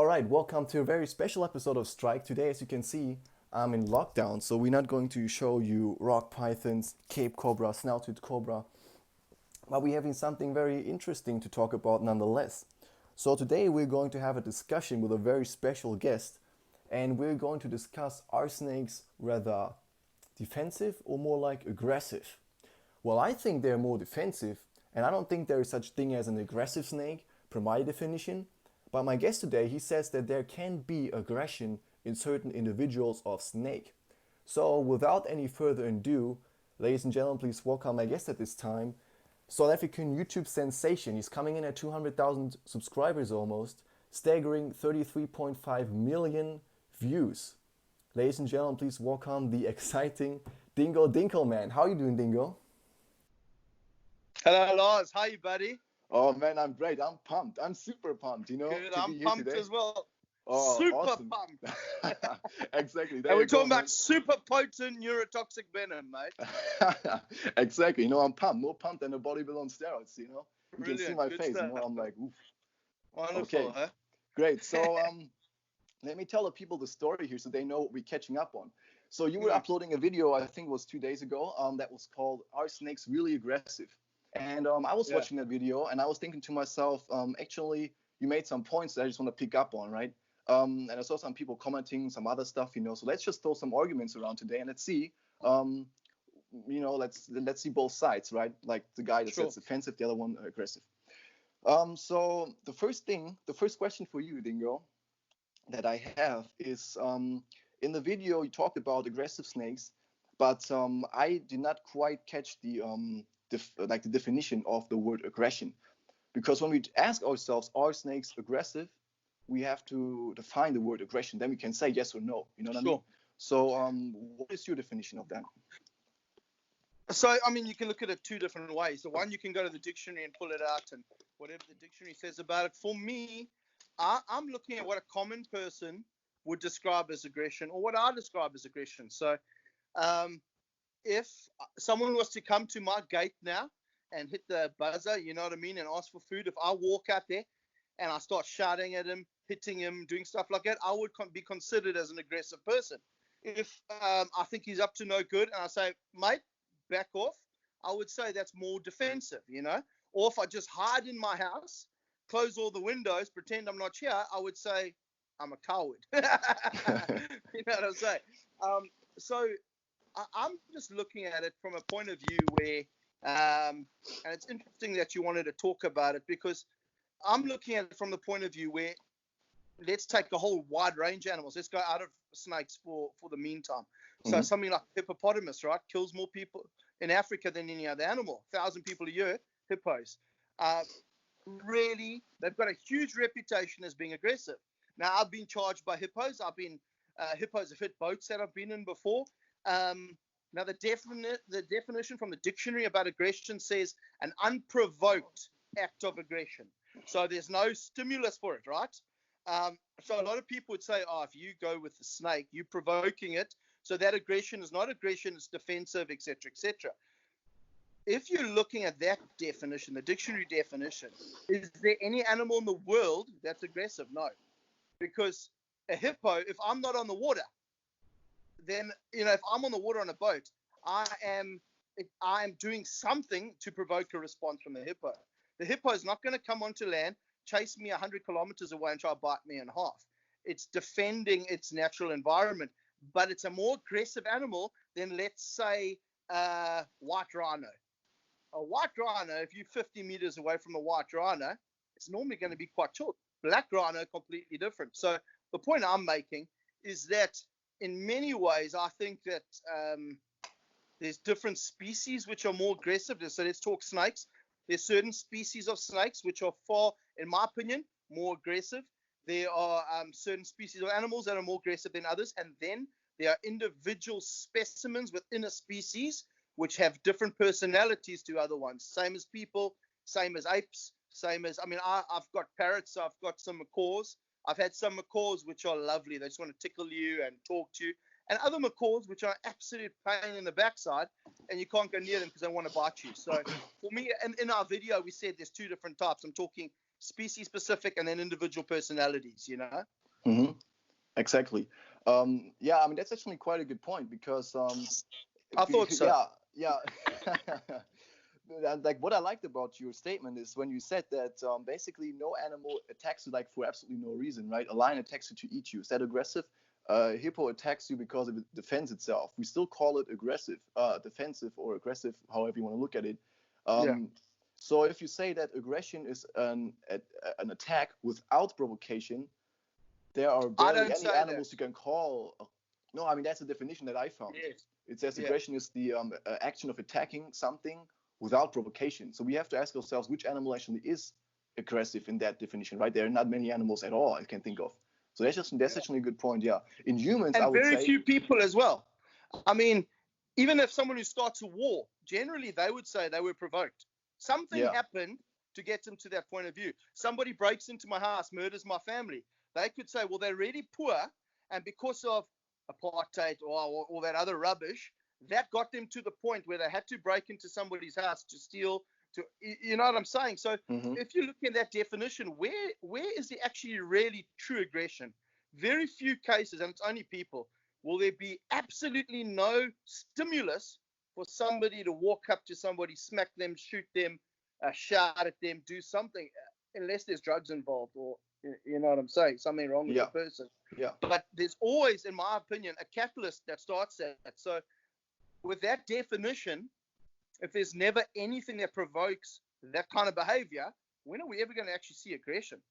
All right, welcome to a very special episode of Strike. Today, as you can see, I'm in lockdown, so we're not going to show you rock pythons, Cape cobra, snout-toothed cobra, but we're having something very interesting to talk about nonetheless. So today we're going to have a discussion with a very special guest, and we're going to discuss, are snakes rather defensive or more like aggressive? Well, I think they're more defensive, and I don't think there is such thing as an aggressive snake, per my definition. But my guest today, he says that there can be aggression in certain individuals of snake. So without any further ado, ladies and gentlemen, please welcome my guest at this time, South African YouTube sensation. He's coming in at 200,000 subscribers almost, staggering 33.5 million views. Ladies and gentlemen, please welcome the exciting Dingo Dinkelman. How are you doing, Dingo? Hello, Lars. How are you, buddy? Oh man, I'm great. I'm pumped. I'm super pumped, Good. to I'm be here pumped today. as well. Oh, Super awesome. pumped. Exactly. There And we're you go, talking man. about super potent neurotoxic venom, mate. Exactly. I'm pumped. More pumped than a bodybuilder on steroids, You can see Brilliant. my Good face, stuff. I'm like, oof. Wonderful, Okay, huh? great. So let me tell the people the story here so they know what we're catching up on. So you were uploading a video, I think it was 2 days ago, that was called "Are Snakes Really Aggressive?" And I was watching that video and I was thinking to myself, actually, you made some points that I just want to pick up on, right? And I saw some people commenting some other stuff, So let's just throw some arguments around today and let's see, let's see both sides, right? Like the guy that says defensive, the other one aggressive. So the first question for you, Dingo, that I have is, in the video you talked about aggressive snakes, but I did not quite catch the the definition of the word aggression, because when we ask ourselves, are snakes aggressive, we have to define the word aggression. Then we can say yes or no. You know what I mean? So what is your definition of that? So, you can look at it two different ways. So one, you can go to the dictionary and pull it out and whatever the dictionary says about it. For me, I'm looking at what a common person would describe as aggression, or what I describe as aggression. So if someone was to come to my gate now and hit the buzzer, you know what I mean, and ask for food, if I walk out there and I start shouting at him, hitting him, doing stuff like that, I would be considered as an aggressive person. If I think he's up to no good and I say, mate, back off, I would say that's more defensive, Or if I just hide in my house, close all the windows, pretend I'm not here, I would say I'm a coward. You know what I'm saying? So I'm just looking at it from a point of view where, and it's interesting that you wanted to talk about it, because I'm looking at it from the point of view where, let's take a whole wide range of animals. Let's go out of snakes for the meantime. So something like hippopotamus, right, kills more people in Africa than any other animal. 1,000 people a year, hippos. Really, they've got a huge reputation as being aggressive. Now, I've been charged by hippos. Hippos have hit boats that I've been in before. Now, the definition from the dictionary about aggression says an unprovoked act of aggression. So there's no stimulus for it, right? So a lot of people would say, if you go with the snake, you're provoking it. So that aggression is not aggression, it's defensive, etc., etc. If you're looking at that definition, the dictionary definition, is there any animal in the world that's aggressive? No. Because a hippo, if I'm not on the water, then, if I'm on the water on a boat, I am doing something to provoke a response from the hippo. The hippo is not going to come onto land, chase me 100 kilometers away and try to bite me in half. It's defending its natural environment, but it's a more aggressive animal than, let's say, white rhino. A white rhino, if you're 50 meters away from a white rhino, it's normally going to be quite short. Black rhino, completely different. So the point I'm making is that in many ways, I think that there's different species which are more aggressive. So let's talk snakes. There's certain species of snakes which are far, in my opinion, more aggressive. There are certain species of animals that are more aggressive than others. And then there are individual specimens within a species which have different personalities to other ones. Same as people, same as apes, same as, I've got parrots, I've got some macaws. I've had some macaws which are lovely. They just want to tickle you and talk to you. And other macaws which are absolute pain in the backside, and you can't go near them because they want to bite you. So for me, in our video, we said there's two different types. I'm talking species specific, and then individual personalities, you know? Hmm. Exactly. Yeah, I mean, that's actually quite a good point because, I thought so. yeah. Like what I liked about your statement is when you said that basically no animal attacks you like for absolutely no reason, right? A lion attacks you to eat you. Is that aggressive? A hippo attacks you because it defends itself. We still call it aggressive, defensive, or aggressive, however you want to look at it. Yeah. So if you say that aggression is an attack without provocation, there are I barely don't any say animals that. you can call. No, I mean that's a definition that I found. Yes. It says Yeah. aggression is the action of attacking something without provocation. So we have to ask ourselves which animal actually is aggressive in that definition, right? There are not many animals at all I can think of. So that's actually a good point. Yeah, in humans, I And would very say. few people as well. I mean, even if someone who starts a war, generally they would say they were provoked. Something Yeah. happened to get them to that point of view. Somebody breaks into my house, murders my family. They could say, well, they're really poor, and because of apartheid or all that other rubbish, that got them to the point where they had to break into somebody's house to steal. You know what I'm saying? So Mm-hmm. if you look at that definition, where is the actually really true aggression? Very few cases, and it's only people, will there be absolutely no stimulus for somebody to walk up to somebody, smack them, shoot them, shout at them, do something, unless there's drugs involved or, you know what I'm saying, something wrong with Yeah. the person. Yeah. But there's always, in my opinion, a catalyst that starts that. So with that definition, if there's never anything that provokes that kind of behavior, when are we ever going to actually see aggression?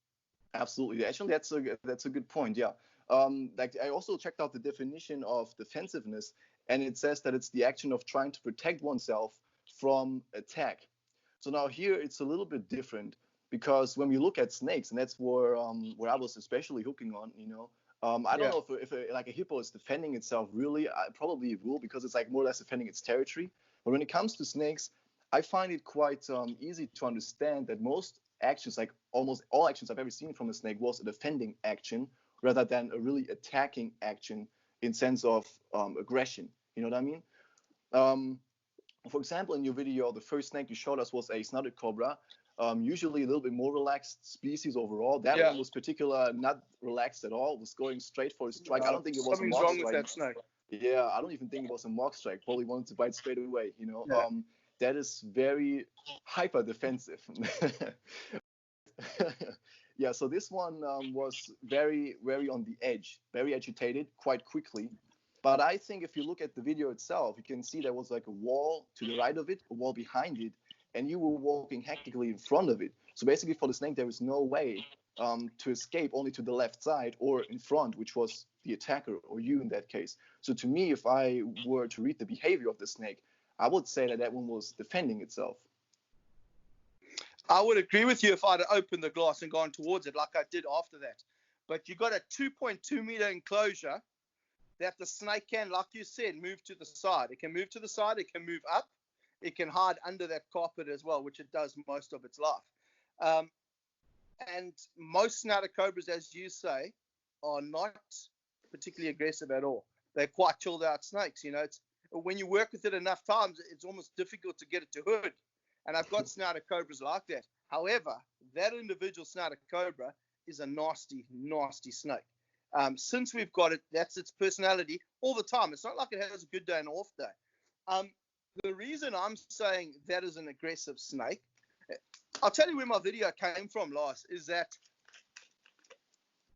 Absolutely. Actually, that's a good point. Yeah. Like I also checked out the definition of defensiveness, and it says that it's the action of trying to protect oneself from attack. So now here it's a little bit different because when we look at snakes, and that's where I was especially hooking on, I don't Yeah. know if like a hippo is defending itself really. Probably it will because it's like more or less defending its territory. But when it comes to snakes, I find it quite easy to understand that most actions, like almost all actions I've ever seen from a snake, was a defending action rather than a really attacking action in sense of aggression. You know what I mean? For example, in your video, the first snake you showed us was a snouted cobra, usually a little bit more relaxed species overall. That one was particular not relaxed at all, was going straight for a strike. I don't think it was a Something's mock wrong strike. with that snake. Yeah, I don't even think it was a mock strike. Probably wanted to bite straight away, Yeah. that is very hyper defensive. Yeah, so this one was very, very on the edge, very agitated quite quickly. But I think if you look at the video itself, you can see there was like a wall to the right of it, a wall behind it, and you were walking hectically in front of it. So basically, for the snake, there was no way to escape only to the left side or in front, which was the attacker or you in that case. So to me, if I were to read the behavior of the snake, I would say that that one was defending itself. I would agree with you if I'd opened the glass and gone towards it like I did after that. But you got a 2.2 meter enclosure that the snake can, like you said, move to the side. It can move to the side. It can move up. It can hide under that carpet as well, which it does most of its life. And most snouted cobras, as you say, are not particularly aggressive at all. They're quite chilled out snakes. It's when you work with it enough times, it's almost difficult to get it to hood. And I've got snouted cobras like that. However, that individual snouted cobra is a nasty, nasty snake. Since we've got it, that's its personality all the time. It's not like it has a good day and an off day. The reason I'm saying that is an aggressive snake, I'll tell you where my video came from, Lars, is that,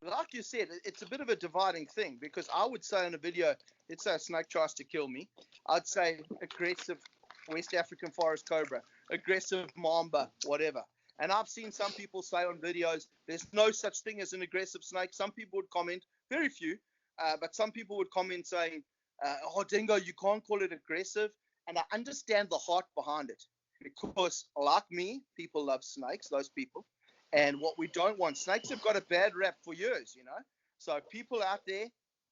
like you said, it's a bit of a dividing thing because I would say in a video, let's say a snake tries to kill me, I'd say aggressive West African forest cobra, aggressive mamba, whatever. And I've seen some people say on videos, there's no such thing as an aggressive snake. Some people would comment, very few, but some people would comment saying, oh, Dingo, you can't call it aggressive. And I understand the heart behind it because, like me, people love snakes, those people. And what we don't want, snakes have got a bad rap for years, So people out there,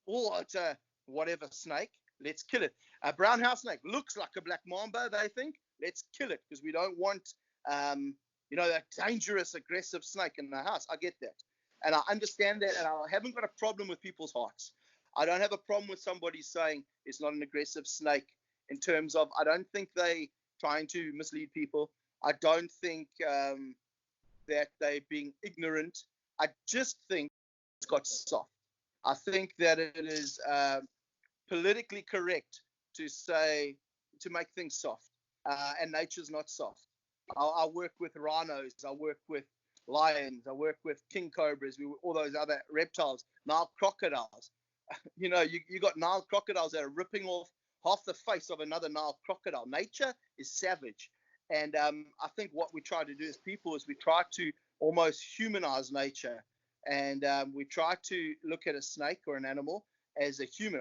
oh, it's a whatever snake, let's kill it. A brown house snake looks like a black mamba, they think. Let's kill it because we don't want, that dangerous, aggressive snake in the house. I get that. And I understand that, and I haven't got a problem with people's hearts. I don't have a problem with somebody saying it's not an aggressive snake in terms of, I don't think they trying to mislead people. I don't think that they're being ignorant. I just think it's got soft. I think that it is politically correct to say, to make things soft, and nature's not soft. I work with rhinos, I work with lions, I work with king cobras, all those other reptiles, Nile crocodiles. You know, you got Nile crocodiles that are ripping off half the face of another Nile crocodile. Nature is savage. And I think what we try to do as people is we try to almost humanize nature. And we try to look at a snake or an animal as a human.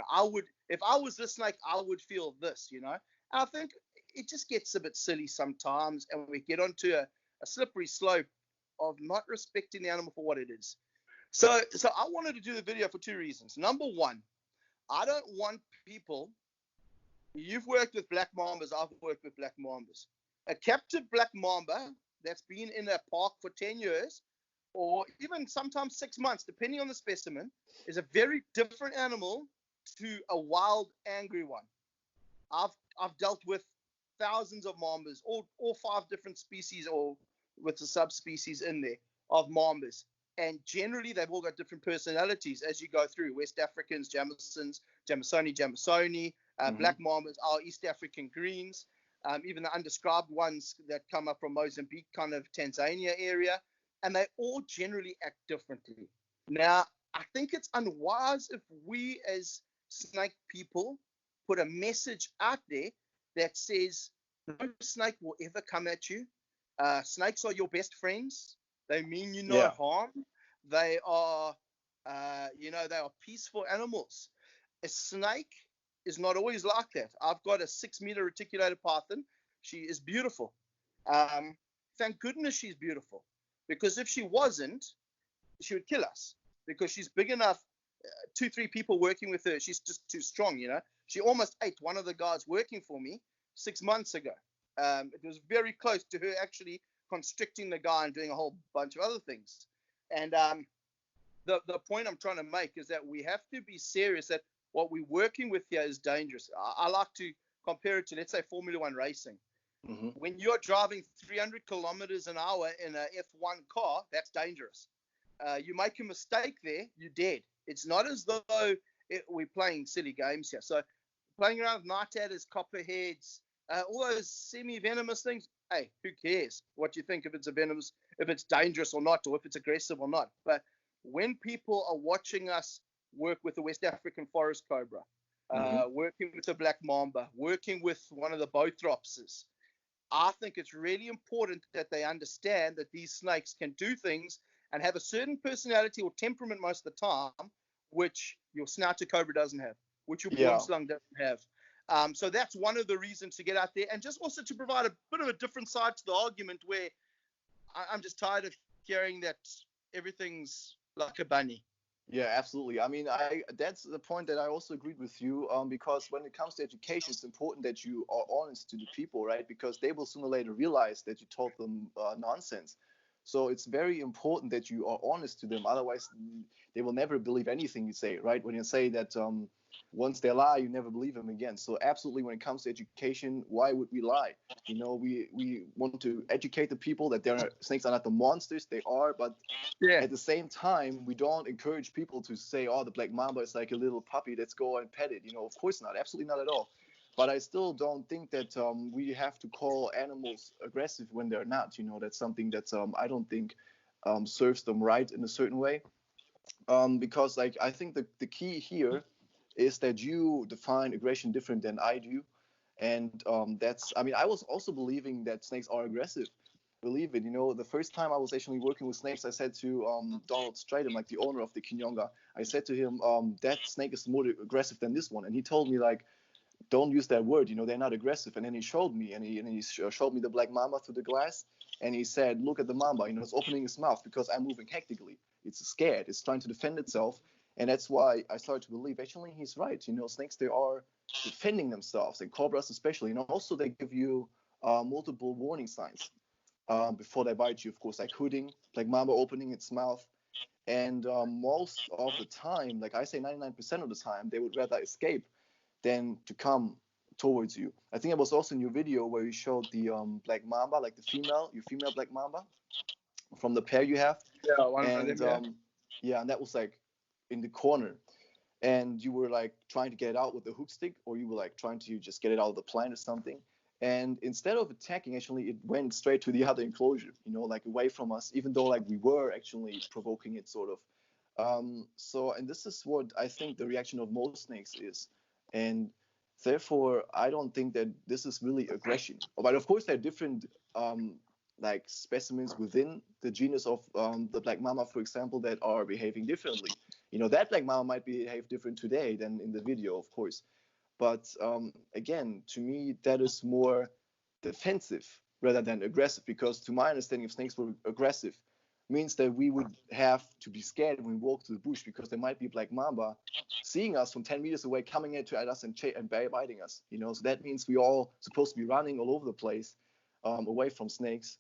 If I was this snake, I would feel this, you know. And I think it just gets a bit silly sometimes, and we get onto a slippery slope of not respecting the animal for what it is. So I wanted to do the video for two reasons. Number one, I don't want people. You've worked with black mambas. I've worked with black mambas. A captive black mamba that's been in a park for 10 years, or even sometimes 6 months, depending on the specimen, is a very different animal to a wild, angry one. I've dealt with thousands of mambas, all 5 different species, or with the subspecies in there of mambas. And generally, they've all got different personalities as you go through. West Africans, Jamisons, Jamisoni, black mambas are East African greens, even the undescribed ones that come up from Mozambique, kind of Tanzania area. And they all generally act differently. Now, I think it's unwise if we as snake people put a message out there that says no snake will ever come at you. Snakes are your best friends. They mean you no harm. They are, they are peaceful animals. A snake is not always like that. I've got a 6-meter reticulated python. She is beautiful. Thank goodness she's beautiful, because if she wasn't, she would kill us, because she's big enough. 2-3 people working with her, she's just too strong, you know. She almost ate one of the guys working for me 6 months ago. It was very close to her actually constricting the guy and doing a whole bunch of other things. And the point I'm trying to make is that we have to be serious that what we're working with here is dangerous. I like to compare it to, let's say, Formula One racing. When you're driving 300 kilometers an hour in a F1 car, that's dangerous. You make a mistake there, you're dead. It's not as though we're playing silly games here. So playing around with night adders, copperheads, all those semi-venomous things, hey, who cares what you think, if it's venomous, if it's dangerous or not, or if it's aggressive or not. But when people are watching us work with the West African forest cobra, working with the black mamba, working with one of the bothropses, I think it's really important that they understand that these snakes can do things and have a certain personality or temperament most of the time, which your snouted cobra doesn't have, which your boomslang doesn't have. So that's one of the reasons to get out there, and just also to provide a bit of a different side to the argument, where I'm just tired of hearing that everything's like a bunny. Yeah, absolutely. I mean, that's the point that I also agreed with you, because when it comes to education, it's important that you are honest to the people, right? Because they will sooner or later realize that you told them nonsense. So it's very important that you are honest to them. Otherwise, they will never believe anything you say, right? When you say that once they lie, you never believe them again. So absolutely, when it comes to education, why would we lie? You know, we want to educate the people that snakes are not the monsters they are, but at the same time, we don't encourage people to say, oh, the black mamba is like a little puppy, let's go and pet it. You know, of course not, absolutely not at all. But I still don't think that we have to call animals aggressive when they're not. You know, that's something that I don't think serves them right in a certain way. Because like I think the key here is that you define aggression different than I do. And I mean, I was also believing that snakes are aggressive. Believe it, you know, the first time I was actually working with snakes, I said to Donald Stratum, like the owner of the Kinyonga, I said to him, that snake is more aggressive than this one. And he told me, like, don't use that word, you know, they're not aggressive. And then he showed me, and he showed me the black mamba through the glass, and he said, look at the mamba, you know, it's opening its mouth because I'm moving hectically. It's scared, it's trying to defend itself. And that's why I started to believe, actually, he's right. You know, snakes, they are defending themselves, and cobras especially. And also they give you multiple warning signs before they bite you, of course, like hooting, like mamba opening its mouth. And most of the time, like I say 99% of the time, they would rather escape than to come towards you. I think it was also in your video where you showed the black mamba, like your female black mamba. from the pair you have. Yeah, one of And them. Yeah. yeah, and that was like in the corner. And you were like trying to get it out with the hook stick, or you were like trying to just get it out of the plant or something. And instead of attacking, actually, it went straight to the other enclosure, like away from us, even though like we were actually provoking it, sort of. And this is what I think the reaction of most snakes is. And therefore, I don't think that this is really aggression. But of course, there are different like specimens within the genus of the black mamba, for example, that are behaving differently. That black mamba might behave different today than in the video, of course. But again, to me, that is more defensive rather than aggressive, because to my understanding, if snakes were aggressive, means that we would have to be scared when we walk through the bush, because there might be a black mamba seeing us from 10 meters away, coming at us and biting us. So that means we all supposed to be running all over the place away from snakes,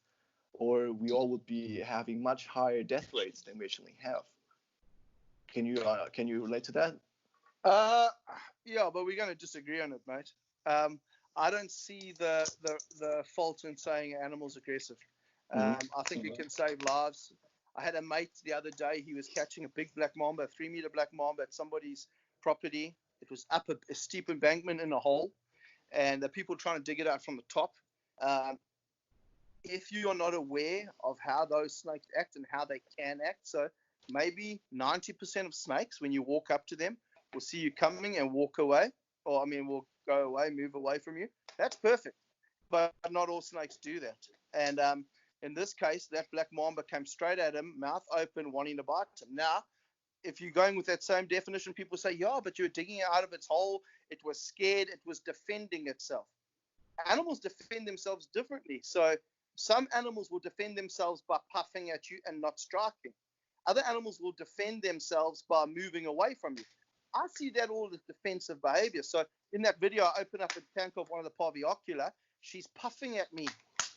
or we all would be having much higher death rates than we actually have. Can you relate to that? Yeah, but we're going to disagree on it, mate. I don't see the fault in saying an animal's aggressive. I think it can save lives. I had a mate the other day. He was catching a big black mamba, a 3-meter black mamba at somebody's property. It was up a steep embankment in a hole, and the people trying to dig it out from the top. If you are not aware of how those snakes act and how they can act, so maybe 90% of snakes, when you walk up to them, will see you coming and walk away, or will go away, move away from you. That's perfect, but not all snakes do that. And in this case, that black mamba came straight at him, mouth open, wanting to bite him. Now, if you're going with that same definition, people say, yeah, but you're digging it out of its hole. It was scared. It was defending itself. Animals defend themselves differently. So some animals will defend themselves by puffing at you and not striking. Other animals will defend themselves by moving away from you. I see that all as defensive behavior. So in that video, I open up a tank of one of the parviocula. She's puffing at me.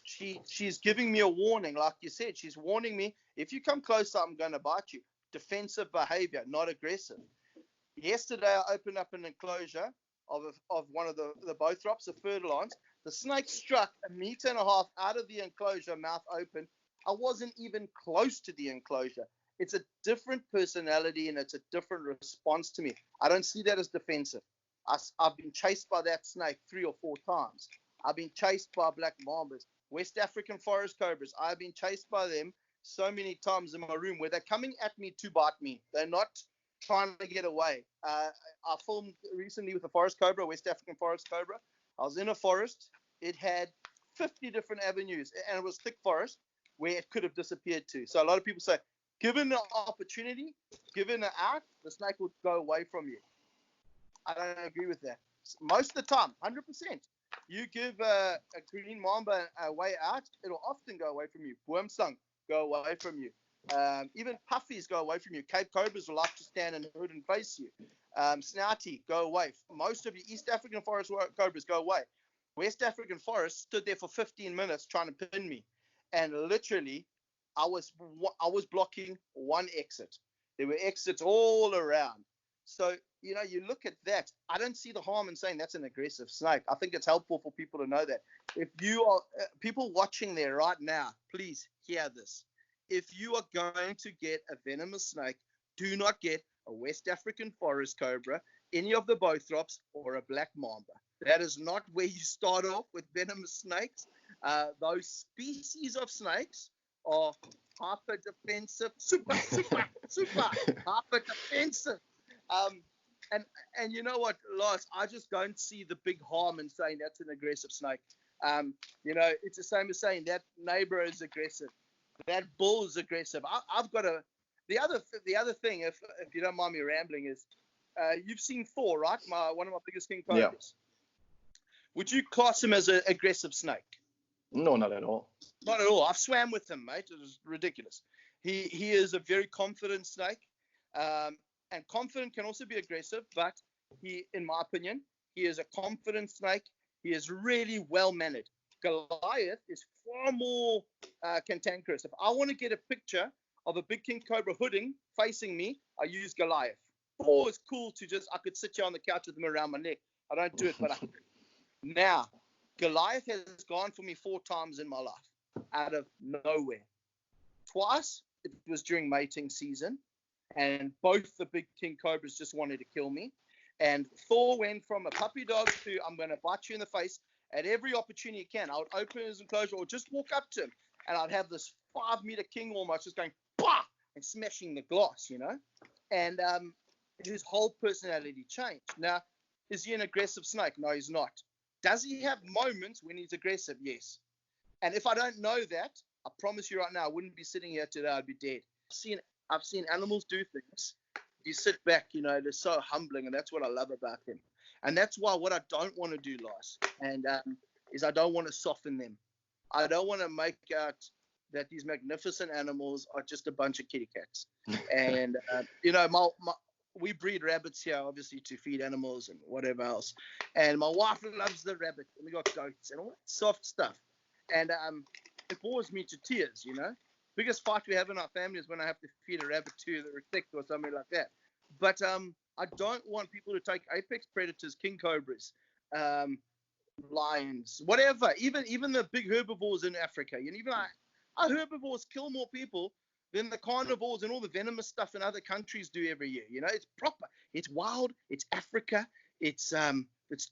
She's giving me a warning. Like you said, she's warning me, if you come closer, I'm going to bite you. Defensive behavior, not aggressive. Yesterday, I opened up an enclosure of one of the bothrops, the fertilons. The snake struck 1.5 meters out of the enclosure, mouth open. I wasn't even close to the enclosure. It's a different personality and it's a different response to me. I don't see that as defensive. I've been chased by that snake 3 or 4 times. I've been chased by black mambas, West African forest cobras. I've been chased by them so many times in my room where they're coming at me to bite me. They're not trying to get away. I filmed recently with a forest cobra, West African forest cobra. I was in a forest. It had 50 different avenues, and it was thick forest where it could have disappeared to. So a lot of people say, given the opportunity, given the out, the snake will go away from you. I don't agree with that. Most of the time, 100%. You give a green mamba a way out, it'll often go away from you. Boomsang go away from you. Even puffies go away from you. Cape cobras will like to stand in the hood and face you. Snouty, go away. Most of your East African forest cobras go away. West African forest stood there for 15 minutes trying to pin me. And literally, I was blocking one exit. There were exits all around. So, you look at that. I don't see the harm in saying that's an aggressive snake. I think it's helpful for people to know that. If you are people watching there right now, please hear this. If you are going to get a venomous snake, do not get a West African forest cobra, any of the bothrops, or a black mamba. That is not where you start off with venomous snakes. Those species of snakes are hyper defensive, super hyper defensive. And you know what, Lars, I just don't see the big harm in saying that's an aggressive snake. It's the same as saying that neighbor is aggressive, that bull is aggressive. I've got the other thing, if you don't mind me rambling, is you've seen Thor, right? One of my biggest king cobras. Yeah. Would you class him as an aggressive snake? No, not at all. Not at all. I've swam with him, mate. It was ridiculous. He is a very confident snake. And confident can also be aggressive, but in my opinion, he is a confident snake. He is really well mannered. Goliath is far more cantankerous. If I want to get a picture of a big king cobra hooding facing me, I use Goliath. Thor is cool I could sit here on the couch with him around my neck. I don't do it, but now, Goliath has gone for me 4 times in my life, out of nowhere. Twice it was during mating season, and both the big king cobras just wanted to kill me. And Thor went from a puppy dog to I'm going to bite you in the face at every opportunity he can. I would open his enclosure or just walk up to him, and I'd have this 5-meter king almost just going bah and smashing the glass, And his whole personality changed. Now, is he an aggressive snake? No, he's not. Does he have moments when he's aggressive? Yes. And if I don't know that, I promise you right now, I wouldn't be sitting here today. I'd be dead. I've seen animals do things. You sit back, they're so humbling, and that's what I love about them. And that's why what I don't want to do, Lars, is I don't want to soften them. I don't want to make out that these magnificent animals are just a bunch of kitty cats. And, we breed rabbits here, obviously, to feed animals and whatever else. And my wife loves the rabbit, and we got goats and all that soft stuff. And it bores me to tears, Biggest fight we have in our family is when I have to feed a rabbit to the insect or something like that. But I don't want people to take apex predators, king cobras, lions, whatever. Even the big herbivores in Africa. Even our herbivores kill more people than the carnivores and all the venomous stuff in other countries do every year. It's proper. It's wild. It's Africa. It's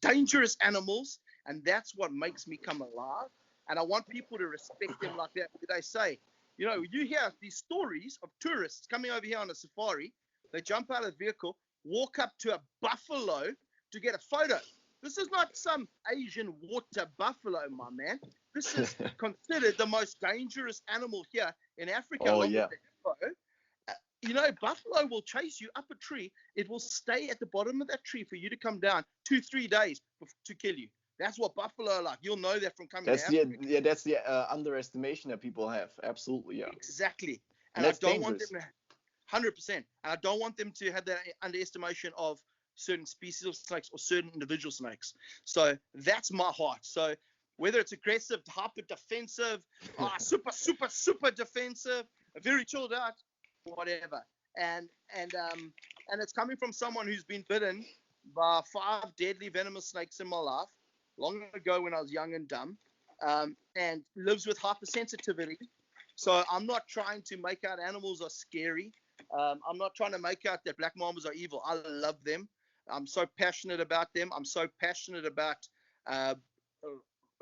dangerous animals, and that's what makes me come alive. And I want people to respect them like that. They say, you hear these stories of tourists coming over here on a safari. They jump out of the vehicle, walk up to a buffalo to get a photo. This is not some Asian water buffalo, my man. This is considered the most dangerous animal here in Africa. Oh, yeah. Buffalo will chase you up a tree. It will stay at the bottom of that tree for you to come down 2-3 days to kill you. That's what buffalo are like. You'll know that from coming That's to Africa. that's the underestimation that people have. Absolutely, yeah. Exactly. And I don't want them to, 100%. And I don't want them to have that underestimation of certain species of snakes or certain individual snakes. So that's my heart. So whether it's aggressive, hyper defensive, super defensive, very chilled out, whatever. And it's coming from someone who's been bitten by 5 deadly venomous snakes in my life, long ago when I was young and dumb, and lives with hypersensitivity. So I'm not trying to make out animals are scary. I'm not trying to make out that black mambas are evil. I love them. I'm so passionate about them. I'm so passionate about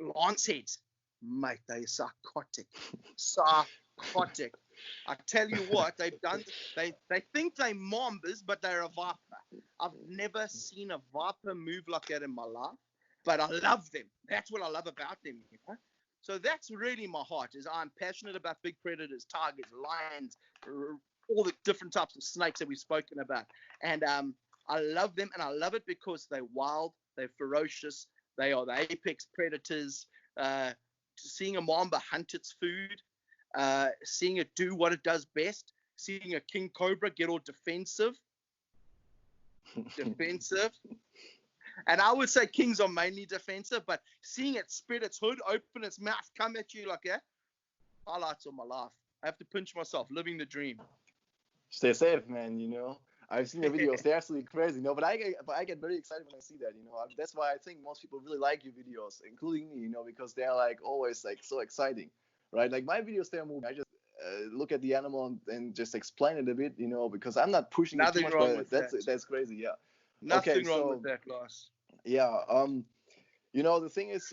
lanceheads. Mate, they're psychotic. Psychotic. I tell you what, they think they're mambas, but they're a viper. I've never seen a viper move like that in my life, but I love them. That's what I love about them. So that's really my heart, is I'm passionate about big predators, tigers, lions, all the different types of snakes that we've spoken about. And I love them, and I love it because they're wild, they're ferocious, they are the apex predators. Seeing a mamba hunt its food, seeing it do what it does best, seeing a king cobra get all defensive. And I would say kings are mainly defensive, but seeing it spread its hood, open its mouth, come at you like that, highlights of my life. I have to pinch myself, living the dream. Stay safe, man. I've seen the videos; they're absolutely crazy. But I get very excited when I see that. That's why I think most people really like your videos, including me. Because they're like always like so exciting, right? Like my videos, they're moving. I just look at the animal and just explain it a bit, because I'm not pushing it too much. But that's crazy, yeah. Nothing wrong with that, Lars. Yeah. The thing is,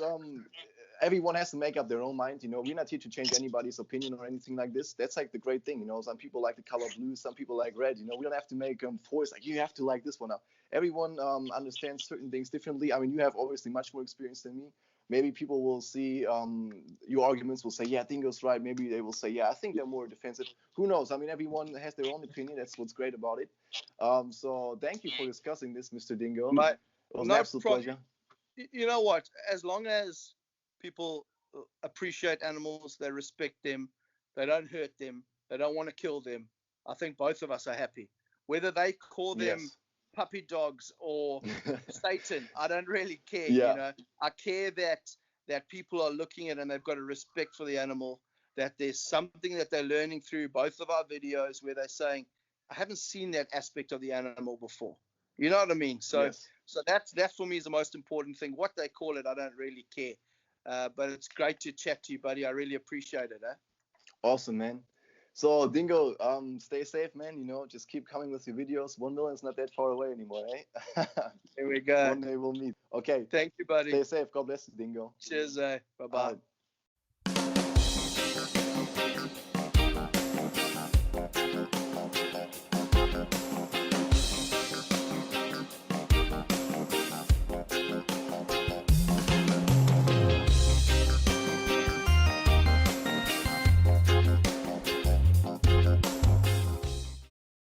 everyone has to make up their own mind. We're not here to change anybody's opinion or anything like this. That's like the great thing. Some people like the color blue, some people like red. We don't have to make force like you have to like this one up. Everyone understands certain things differently. I mean, you have obviously much more experience than me. Maybe people will see your arguments, will say, yeah, Dingo's right. Maybe they will say, yeah, I think they're more defensive. Who knows? I mean, everyone has their own opinion. That's what's great about it. So thank you for discussing this, Mr. Dingo. It was an absolute pleasure. You know what? As long as people appreciate animals, they respect them, they don't hurt them, they don't want to kill them, I think both of us are happy. Whether they call them puppy dogs or Satan, I don't really care. Yeah. I care that people are looking at it and they've got a respect for the animal, that there's something that they're learning through both of our videos where they're saying, I haven't seen that aspect of the animal before. You know what I mean? So that for me is the most important thing. What they call it, I don't really care. But it's great to chat to you, buddy. I really appreciate it. Awesome, man. So Dingo, stay safe, man. You know, just keep coming with your videos. 1 million is not that far away anymore, eh? Here we go. One day we'll meet. Okay. Thank you, buddy. Stay safe. God bless you, Dingo. Cheers, Bye-bye.